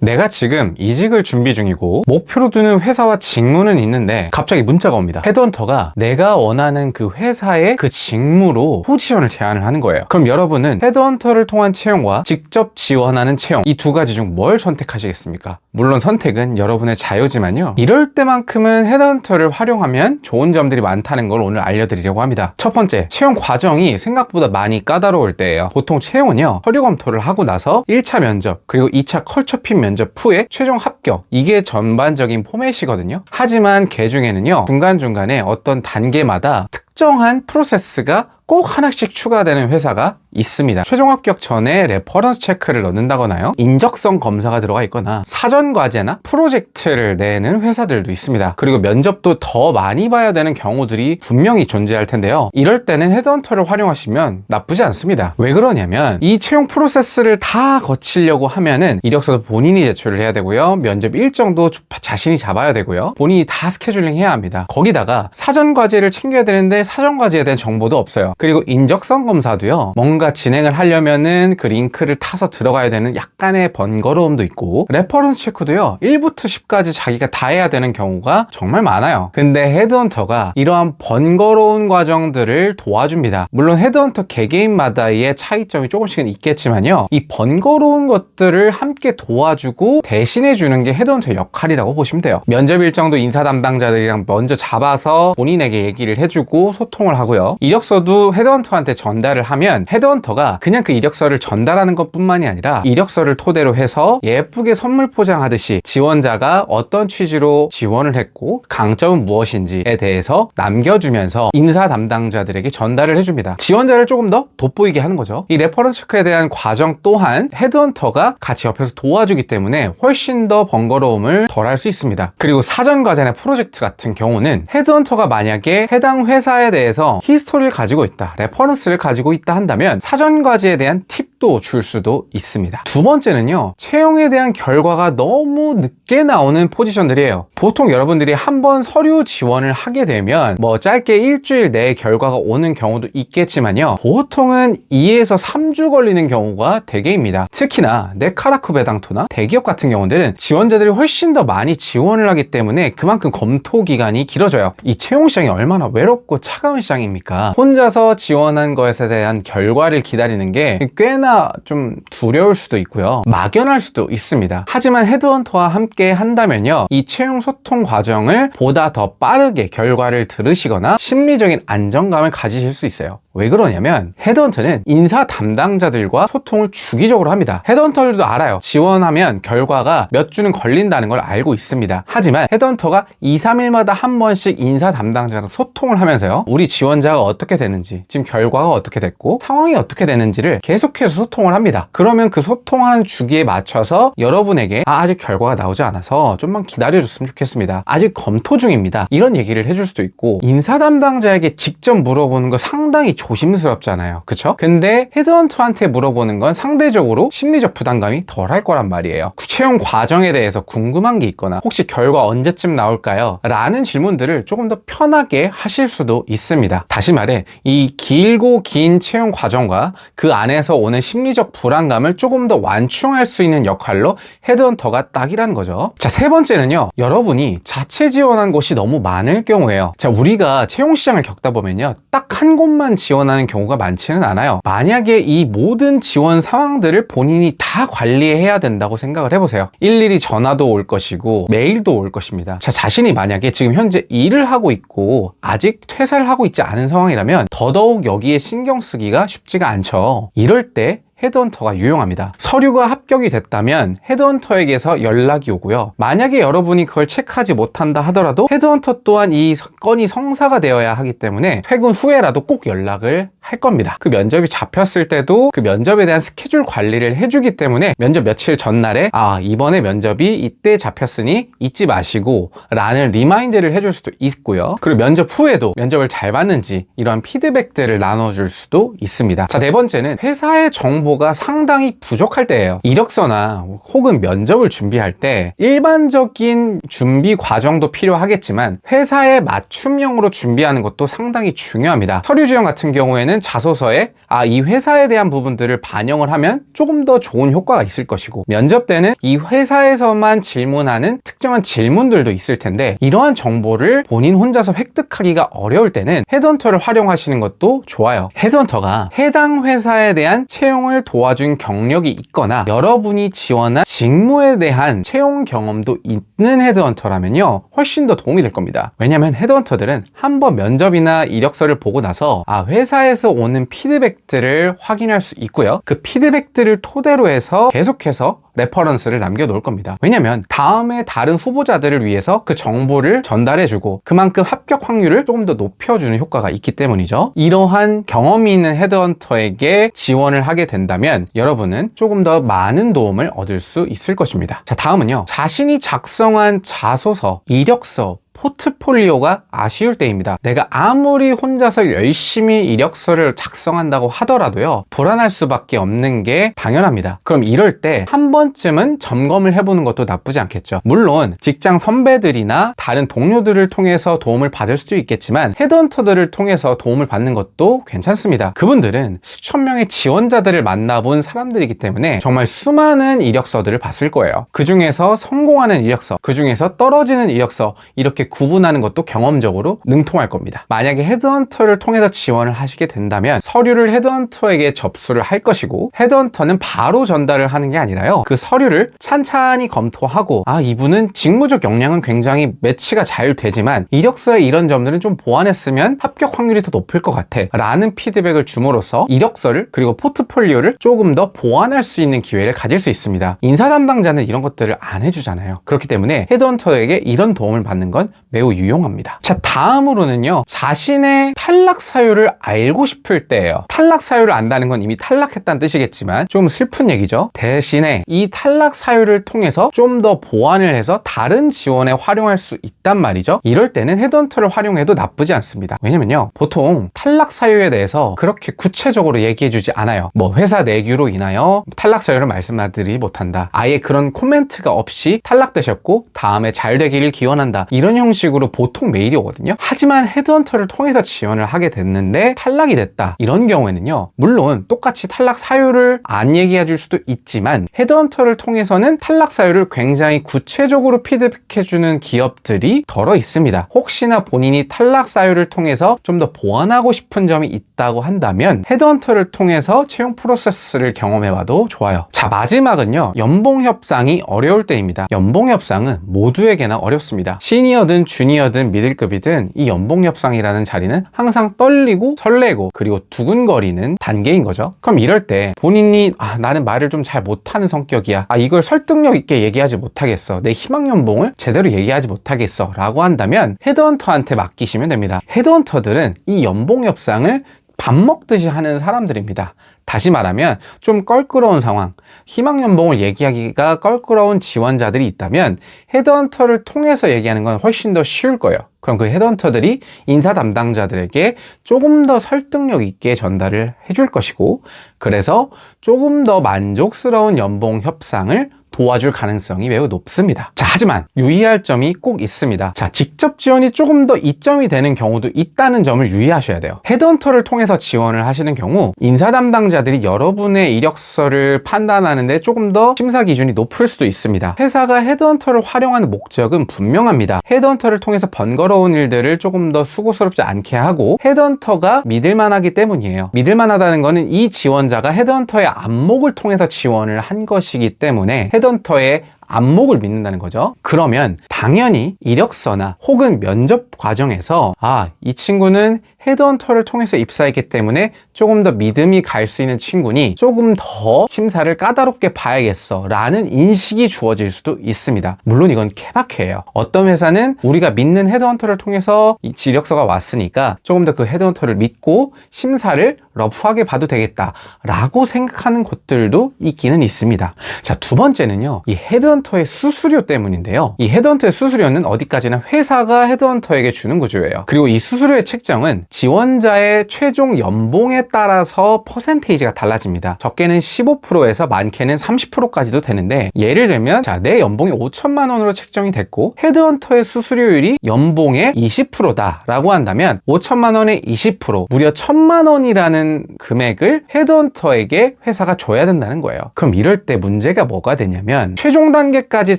내가 지금 이직을 준비 중이고 목표로 두는 회사와 직무는 있는데 갑자기 문자가 옵니다. 헤드헌터가 내가 원하는 그 회사의 그 직무로 포지션을 제안을 하는 거예요. 그럼 여러분은 헤드헌터를 통한 채용과 직접 지원하는 채용, 이 두 가지 중 뭘 선택하시겠습니까? 물론 선택은 여러분의 자유지만요, 이럴 때만큼은 헤드헌터를 활용하면 좋은 점들이 많다는 걸 오늘 알려드리려고 합니다. 첫 번째, 채용 과정이 생각보다 많이 까다로울 때예요. 보통 채용은요, 서류 검토를 하고 나서 1차 면접, 그리고 2차 컬처핏 면접 후에 최종 합격, 이게 전반적인 포맷이거든요. 하지만 그 중에는요, 중간중간에 어떤 단계마다 특정한 프로세스가 꼭 하나씩 추가되는 회사가 있습니다. 최종 합격 전에 레퍼런스 체크를 넣는다거나요, 인적성 검사가 들어가 있거나 사전 과제나 프로젝트를 내는 회사들도 있습니다. 그리고 면접도 더 많이 봐야 되는 경우들이 분명히 존재할 텐데요, 이럴 때는 헤드헌터를 활용하시면 나쁘지 않습니다. 왜 그러냐면 이 채용 프로세스를 다 거치려고 하면은 이력서도 본인이 제출을 해야 되고요, 면접 일정도 자신이 잡아야 되고요, 본인이 다 스케줄링 해야 합니다. 거기다가 사전 과제를 챙겨야 되는데 사전 과제에 대한 정보도 없어요. 그리고 인적성 검사도요, 뭔가 진행을 하려면은 그 링크를 타서 들어가야 되는 약간의 번거로움도 있고, 레퍼런스 체크도요 1부터 10까지 자기가 다 해야 되는 경우가 정말 많아요. 근데 헤드헌터가 이러한 번거로운 과정들을 도와줍니다. 물론 헤드헌터 개개인마다의 차이점이 조금씩은 있겠지만요, 이 번거로운 것들을 함께 도와주고 대신해 주는 게 헤드헌터의 역할이라고 보시면 돼요. 면접 일정도 인사 담당자들이랑 먼저 잡아서 본인에게 얘기를 해주고 소통을 하고요, 이력서도 헤드헌터한테 전달을 하면 헤드헌터가 그냥 그 이력서를 전달하는 것 뿐만이 아니라 이력서를 토대로 해서 예쁘게 선물 포장하듯이 지원자가 어떤 취지로 지원을 했고 강점은 무엇인지에 대해서 남겨주면서 인사 담당자들에게 전달을 해줍니다. 지원자를 조금 더 돋보이게 하는 거죠. 이 레퍼런스 체크에 대한 과정 또한 헤드헌터가 같이 옆에서 도와주기 때문에 훨씬 더 번거로움을 덜 할 수 있습니다. 그리고 사전 과제나 프로젝트 같은 경우는 헤드헌터가 만약에 해당 회사에 대해서 히스토리를 가지고 있다, 레퍼런스를 가지고 있다 한다면 사전 과제에 대한 팁도 줄 수도 있습니다. 두 번째는요, 채용에 대한 결과가 너무 늦게 나오는 포지션들이에요. 보통 여러분들이 한번 서류 지원을 하게 되면 뭐 짧게 일주일 내에 결과가 오는 경우도 있겠지만요, 보통은 2에서 3주 걸리는 경우가 대개입니다. 특히나 네카라쿠 베당토나 대기업 같은 경우들은 지원자들이 훨씬 더 많이 지원을 하기 때문에 그만큼 검토 기간이 길어져요. 이 채용 시장이 얼마나 외롭고 차가운 시장입니까? 혼자서 지원한 것에 대한 결과를 기다리는 게 꽤나 좀 두려울 수도 있고요, 막연할 수도 있습니다. 하지만 헤드헌터와 함께 한다면요, 이 채용 소통 과정을 보다 더 빠르게 결과를 들으시거나 심리적인 안정감을 가지실 수 있어요. 왜 그러냐면 헤드헌터는 인사 담당자들과 소통을 주기적으로 합니다. 헤드헌터들도 알아요. 지원하면 결과가 몇 주는 걸린다는 걸 알고 있습니다. 하지만 헤드헌터가 2, 3일마다 한 번씩 인사 담당자랑 소통을 하면서요, 우리 지원자가 어떻게 되는지, 지금 결과가 어떻게 됐고 상황이 어떻게 되는지를 계속해서 소통을 합니다. 그러면 그 소통하는 주기에 맞춰서 여러분에게 아직 결과가 나오지 않아서 좀만 기다려줬으면 좋겠습니다, 아직 검토 중입니다, 이런 얘기를 해줄 수도 있고, 인사 담당자에게 직접 물어보는 거 상당히 조심스럽잖아요, 그쵸? 근데 헤드헌터한테 물어보는 건 상대적으로 심리적 부담감이 덜할 거란 말이에요. 채용 과정에 대해서 궁금한 게 있거나 혹시 결과 언제쯤 나올까요? 라는 질문들을 조금 더 편하게 하실 수도 있습니다. 다시 말해, 이 길고 긴 채용 과정과 그 안에서 오는 심리적 불안감을 조금 더 완충할 수 있는 역할로 헤드헌터가 딱이라는 거죠. 자, 세 번째는요, 여러분이 자체 지원한 곳이 너무 많을 경우에요. 자, 우리가 채용 시장을 겪다 보면요, 딱 한 곳만 지원하는 경우가 많지는 않아요. 만약에 이 모든 지원 상황들을 본인이 다 관리해야 된다고 생각을 해보세요. 일일이 전화도 올 것이고 메일도 올 것입니다. 자, 자신이 만약에 지금 현재 일을 하고 있고 아직 퇴사를 하고 있지 않은 상황이라면 더더욱 여기에 신경 쓰기가 쉽지가 않죠. 이럴 때 헤드헌터가 유용합니다. 서류가 합격이 됐다면 헤드헌터에게서 연락이 오고요, 만약에 여러분이 그걸 체크하지 못한다 하더라도 헤드헌터 또한 이 건이 성사가 되어야 하기 때문에 퇴근 후에라도 꼭 연락을 할 겁니다. 그 면접이 잡혔을 때도 그 면접에 대한 스케줄 관리를 해주기 때문에 면접 며칠 전날에 이번에 면접이 이때 잡혔으니 잊지 마시고 라는 리마인드를 해줄 수도 있고요, 그리고 면접 후에도 면접을 잘 봤는지 이러한 피드백들을 나눠줄 수도 있습니다. 자, 네 번째는 회사의 정보 정보가 상당히 부족할 때예요. 이력서나 혹은 면접을 준비할 때 일반적인 준비 과정도 필요하겠지만 회사에 맞춤형으로 준비하는 것도 상당히 중요합니다. 서류 지원 같은 경우에는 자소서에 이 회사에 대한 부분들을 반영을 하면 조금 더 좋은 효과가 있을 것이고, 면접 때는 이 회사에서만 질문하는 특정한 질문들도 있을 텐데 이러한 정보를 본인 혼자서 획득하기가 어려울 때는 헤드헌터를 활용하시는 것도 좋아요. 헤드헌터가 해당 회사에 대한 채용을 도와준 경력이 있거나 여러분이 지원한 직무에 대한 채용 경험도 있는 헤드헌터라면요 훨씬 더 도움이 될 겁니다. 왜냐하면 헤드헌터들은 한번 면접이나 이력서를 보고 나서 회사에서 오는 피드백들을 확인할 수 있고요, 그 피드백들을 토대로 해서 계속해서 레퍼런스를 남겨놓을 겁니다. 왜냐면 다음에 다른 후보자들을 위해서 그 정보를 전달해주고 그만큼 합격 확률을 조금 더 높여주는 효과가 있기 때문이죠. 이러한 경험이 있는 헤드헌터에게 지원을 하게 된다면 여러분은 조금 더 많은 도움을 얻을 수 있을 것입니다. 자, 다음은요, 자신이 작성한 자소서, 이력서, 포트폴리오가 아쉬울 때입니다. 내가 아무리 혼자서 열심히 이력서를 작성한다고 하더라도요 불안할 수밖에 없는 게 당연합니다. 그럼 이럴 때 한 번쯤은 점검을 해보는 것도 나쁘지 않겠죠. 물론 직장 선배들이나 다른 동료들을 통해서 도움을 받을 수도 있겠지만 헤드헌터들을 통해서 도움을 받는 것도 괜찮습니다. 그분들은 수천 명의 지원자들을 만나본 사람들이기 때문에 정말 수많은 이력서들을 봤을 거예요. 그 중에서 성공하는 이력서, 그 중에서 떨어지는 이력서, 이렇게 구분하는 것도 경험적으로 능통할 겁니다. 만약에 헤드헌터를 통해서 지원을 하시게 된다면 서류를 헤드헌터에게 접수를 할 것이고, 헤드헌터는 바로 전달을 하는 게 아니라요 그 서류를 찬찬히 검토하고 이분은 직무적 역량은 굉장히 매치가 잘 되지만 이력서에 이런 점들은 좀 보완했으면 합격 확률이 더 높을 것 같아 라는 피드백을 줌으로써 이력서를 그리고 포트폴리오를 조금 더 보완할 수 있는 기회를 가질 수 있습니다. 인사 담당자는 이런 것들을 안 해주잖아요. 그렇기 때문에 헤드헌터에게 이런 도움을 받는 건 매우 유용합니다. 자, 다음으로는요, 자신의 탈락 사유를 알고 싶을 때예요. 탈락 사유를 안다는 건 이미 탈락했다는 뜻이겠지만 좀 슬픈 얘기죠. 대신에 이 탈락 사유를 통해서 좀 더 보완을 해서 다른 지원에 활용할 수 있단 말이죠. 이럴 때는 헤드헌터를 활용해도 나쁘지 않습니다. 왜냐면요, 보통 탈락 사유에 대해서 그렇게 구체적으로 얘기해주지 않아요. 뭐 회사 내규로 인하여 탈락 사유를 말씀드리지 못한다, 아예 그런 코멘트가 없이 탈락되셨고 다음에 잘 되기를 기원한다, 이런 형식으로 보통 메일이 오거든요. 하지만 헤드헌터를 통해서 지원을 하게 됐는데 탈락이 됐다, 이런 경우에는요, 물론 똑같이 탈락 사유를 안 얘기해 줄 수도 있지만 헤드헌터를 통해서는 탈락 사유를 굉장히 구체적으로 피드백해주는 기업들이 덜어 있습니다. 혹시나 본인이 탈락 사유를 통해서 좀 더 보완하고 싶은 점이 있다고 한다면 헤드헌터를 통해서 채용 프로세스를 경험해봐도 좋아요. 자, 마지막은요, 연봉 협상이 어려울 때입니다. 연봉 협상은 모두에게나 어렵습니다. 시니어든 주니어든 미들급이든 이 연봉 협상이라는 자리는 항상 떨리고 설레고 그리고 두근거리는 단계인 거죠. 그럼 이럴 때 본인이 나는 말을 좀 잘 못하는 성격이야, 이걸 설득력 있게 얘기하지 못하겠어, 내 희망 연봉을 제대로 얘기하지 못하겠어 라고 한다면 헤드헌터한테 맡기시면 됩니다. 헤드헌터들은 이 연봉 협상을 밥 먹듯이 하는 사람들입니다. 다시 말하면 좀 껄끄러운 상황, 희망 연봉을 얘기하기가 껄끄러운 지원자들이 있다면 헤드헌터를 통해서 얘기하는 건 훨씬 더 쉬울 거예요. 그럼 그 헤드헌터들이 인사 담당자들에게 조금 더 설득력 있게 전달을 해줄 것이고, 그래서 조금 더 만족스러운 연봉 협상을 도와줄 가능성이 매우 높습니다. 자, 하지만 유의할 점이 꼭 있습니다. 자, 직접 지원이 조금 더 이점이 되는 경우도 있다는 점을 유의하셔야 돼요. 헤드헌터를 통해서 지원을 하시는 경우 인사 담당자들이 여러분의 이력서를 판단하는데 조금 더 심사 기준이 높을 수도 있습니다. 회사가 헤드헌터를 활용하는 목적은 분명합니다. 헤드헌터를 통해서 번거로운 일들을 조금 더 수고스럽지 않게 하고 헤드헌터가 믿을만하기 때문이에요. 믿을만하다는 거는 이 지원자가 헤드헌터의 안목을 통해서 지원을 한 것이기 때문에 헤드헌터의 안목을 믿는다는 거죠. 그러면 당연히 이력서나 혹은 면접 과정에서 이 친구는 헤드헌터를 통해서 입사했기 때문에 조금 더 믿음이 갈 수 있는 친구니 조금 더 심사를 까다롭게 봐야겠어 라는 인식이 주어질 수도 있습니다. 물론 이건 케바케예요. 어떤 회사는 우리가 믿는 헤드헌터를 통해서 이 이력서가 왔으니까 조금 더 그 헤드헌터를 믿고 심사를 러프하게 봐도 되겠다 라고 생각하는 곳들도 있기는 있습니다. 자, 두 번째는요, 이 헤드헌터 헤드헌터의 수수료 때문인데요. 이 헤드헌터의 수수료는 어디까지나 회사가 헤드헌터에게 주는 구조예요. 그리고 이 수수료의 책정은 지원자의 최종 연봉에 따라서 퍼센테이지가 달라집니다. 적게는 15%에서 많게는 30%까지도 되는데, 예를 들면 자, 내 연봉이 5천만 원으로 책정이 됐고 헤드헌터의 수수료율이 연봉의 20%다 라고 한다면 5천만 원의 20%, 무려 1,000만 원이라는 금액을 헤드헌터에게 회사가 줘야 된다는 거예요. 그럼 이럴 때 문제가 뭐가 되냐면, 최종 단계까지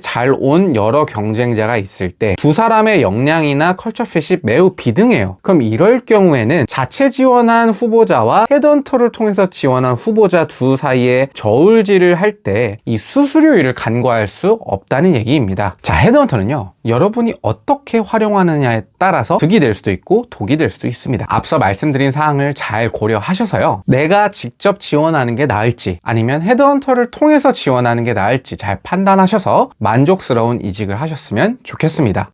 잘 온 여러 경쟁자가 있을 때 두 사람의 역량이나 컬처 핏이 매우 비등해요. 그럼 이럴 경우에는 자체 지원한 후보자와 헤드헌터를 통해서 지원한 후보자 두 사이에 저울질을 할 때 이 수수료율을 간과할 수 없다는 얘기입니다. 자, 헤드헌터는요, 여러분이 어떻게 활용하느냐에 따라서 득이 될 수도 있고 독이 될 수도 있습니다. 앞서 말씀드린 사항을 잘 고려하셔서요, 내가 직접 지원하는 게 나을지 아니면 헤드헌터를 통해서 지원하는 게 나을지 잘 판단하셔서 만족스러운 이직을 하셨으면 좋겠습니다.